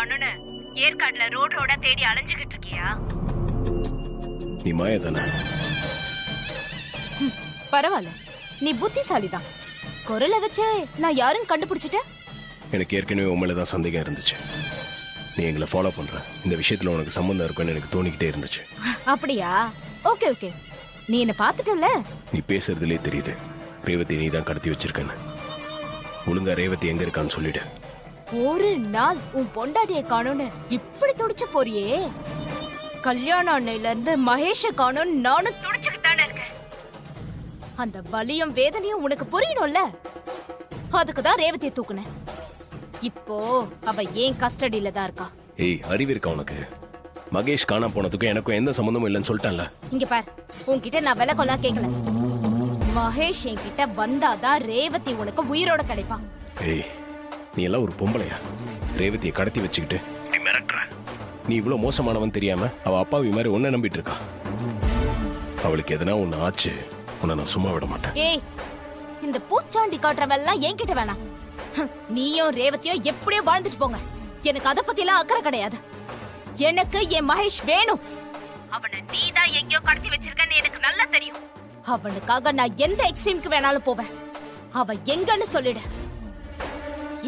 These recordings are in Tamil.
காணும்னு ஏற்காடுல ரோடா தேடி அலைஞ்சுகிட்டு இருக்கியா? நீ மாயா தானே? பரவாயில்ல, நீ புத்திசாலிதான். குரலை வச்சு நான் யாரும் கண்டுபிடிச்சிட்டேன். எனக்கு ஏற்கனவே உண்மையிலதான் சந்தேகம் இருந்துச்சு. நீ எங்களை ஃபாலோ பண்ற, இந்த விஷயத்துல உனக்கு சம்பந்தம் இருக்குன்னு எனக்கு தோணிக்கிட்டே இருந்துச்சு. அப்படியா? ஓகே ஓகே, நீ என்ன பாத்துட்டல. நீ பேசுறதுலே தெரியுது ரேவதி நீ தான் கடத்தி வச்சிருக்கன்னு. ஒழுங்கா ரேவதி எங்க இருக்கான்னு சொல்லிடு. ஒரு நாள் உன் பொண்டாட்டிய காணோன்னு இப்படி துடிச்சு போறியே, கல்யாணம் அன்னையில இருந்து மகேஷ காணோன்னு நானும் துடிச்சுக்கிட்டு தானே இருக்கேன். அந்த வலியும் வேதனையும் உனக்கு புரியணும்ல, அதுக்குதான் ரேவதியை தூக்குனேன். இப்போ அவ ஏன் கஸ்டடியில தான் இருக்கா. ஏய், அறிவு இருக்கா உனக்கு? மகேஷ் காணாம போனதுக்கும் எனக்கும் எந்த சம்பந்தமும் இல்லைன்னு சொல்லிட்டான்ல. இங்க பார், உன்கிட்ட நான் விலக்கொல்லாம் கேட்கல. மகேஷ் என்கிட்ட வந்தாதான் ரேவதி உனக்கு உயிரோட கிடைப்பா. ஏய், நீ எல்லாம் ஒரு பொம்பளையா? ரேவதியை கடத்தி வச்சுக்கிட்டு நீ மிரட்டுற. நீ இவ்வளவு மோசமானவன் தெரியாம அவ அப்பாவி மாதிரி உன்னை நம்பிட்டு இருக்கா. அவளுக்கு எதனா ஒண்ணு ஆச்சு, உன்னை நான் சும்மா விட மாட்டேன். ஏய், இந்த பூச்சாண்டி காட்டுறவெல்லாம் என்கிட்ட வேணாம். நீயும் ரேவதியும் எப்படியோ வாழ்ந்துட்டு போங்க, எனக்கு அத பத்தி எல்லாம் அக்கறை கிடையாது. எனக்கு என் மகேஷ் வேணும். அவனை நீதான் எங்கேயோ கடத்தி வச்சிருக்கன்னு எனக்கு நல்லா தெரியும். அவனுக்காக நான் எந்த எக்ஸ்ட்ரீமுக்கு வேணாலும் போவேன். அவ எங்கன்னு சொல்லிடு,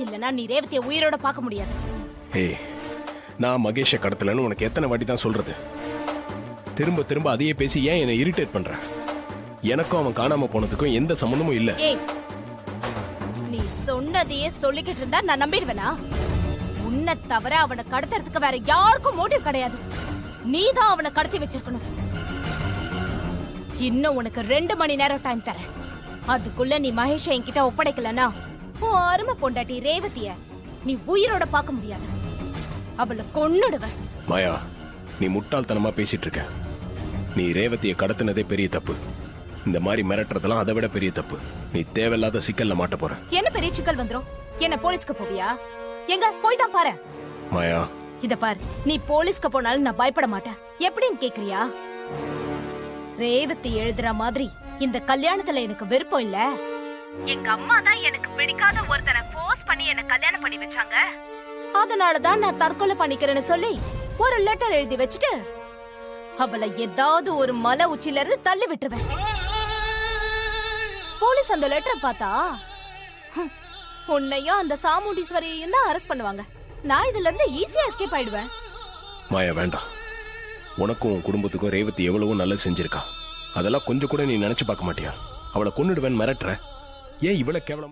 இல்லனா நீ ரேவதியை உயிரோட பார்க்க முடியாது. ஏய், நான் மகேஷை கடத்தலன்னு உனக்கு எத்தனை வாட்டி தான் சொல்றது? திரும்ப திரும்ப அதையே பேசி ஏன் என்னை இரிட்டேட் பண்ற? எனக்கும் அவன் காணாம போனதுக்கும் எந்த சம்பந்தமும் இல்ல. ஏய், நீ சொன்னதையே சொல்லிக்கிட்டு இருந்தா நான் நம்பிடுவேனா? உன்னை தவிர அவனை கடத்துறதுக்கு வேற யாருக்கும் மோட்டிவ் கிடையாது. நீதான் அவனை கடத்தி வச்சிருக்கணும். இன்னும் உனக்கு 2 மணி நேரம் டைம் தரேன். அதுக்குள்ள நீ மகேஷ என்கிட்ட ஒப்படைக்கலனா உன் அருமை பொண்டாட்டி ரேவதிய நீ உயிரோட பார்க்க முடியாது. அவளை கொன்னுடுவேன். மாயா, நீ முட்டாள்தனமா பேசிட்டு இருக்க. நீ ரேவதியை கடத்தினதே பெரிய தப்பு. இந்த மாதிரி மிரட்டுறதெல்லாம் அதை விட பெரிய தப்பு. நீ தேவையில்லாத சிக்கல்ல மாட்ட போற. என்ன பெரிய சிக்கல் வந்துரும்? என்ன போலீஸ்க்கு போவியா? எங்க போய் தான் பாரு. மாயா, இத பாரு, நீ போலீஸ்க்கு போனாலும் நான் பயப்பட மாட்டேன். எப்படின்னு கேக்குறியா? ரேவதி எழுதுற மாதிரி இந்த கல்யாணத்துல எனக்கு விருப்பம் இல்ல. எங்க அம்மா தான் எனக்கு பிடிக்காத ஒருத்தனை ஃபோர்ஸ் பண்ணி என்ன கல்யாணம் பண்ணி வச்சாங்க. அதனாலதான் நான் தற்கொலை பண்ணிக்கிறேன்னு சொல்லி ஒரு லெட்டர் எழுதி வச்சுட்டு அவளை ஏதாவது ஒரு மலை உச்சில இருந்து தள்ளி விட்டுருவேன். போலீஸ் அந்த லெட்டரை பார்த்தா உன்னையும் அந்த சாமுண்டீஸ்வரியையும் தான் அரெஸ்ட் பண்ணுவாங்க. நான் இதுல இருந்து ஈஸியா எஸ்கேப் ஆயிடுவேன். மாயா வேண்டாம். உனக்கும் உன் குடும்பத்துக்கும் ரேவதி எவ்வளவோ நல்லது செஞ்சிருக்கா. அதெல்லாம் கொஞ்சம் கூட நீ நினைச்சு பார்க்க மாட்டியா? அவளை கொன்னுடுவேன் மிரட்டுற. ஏன் இவ்வளவு கேவலம்?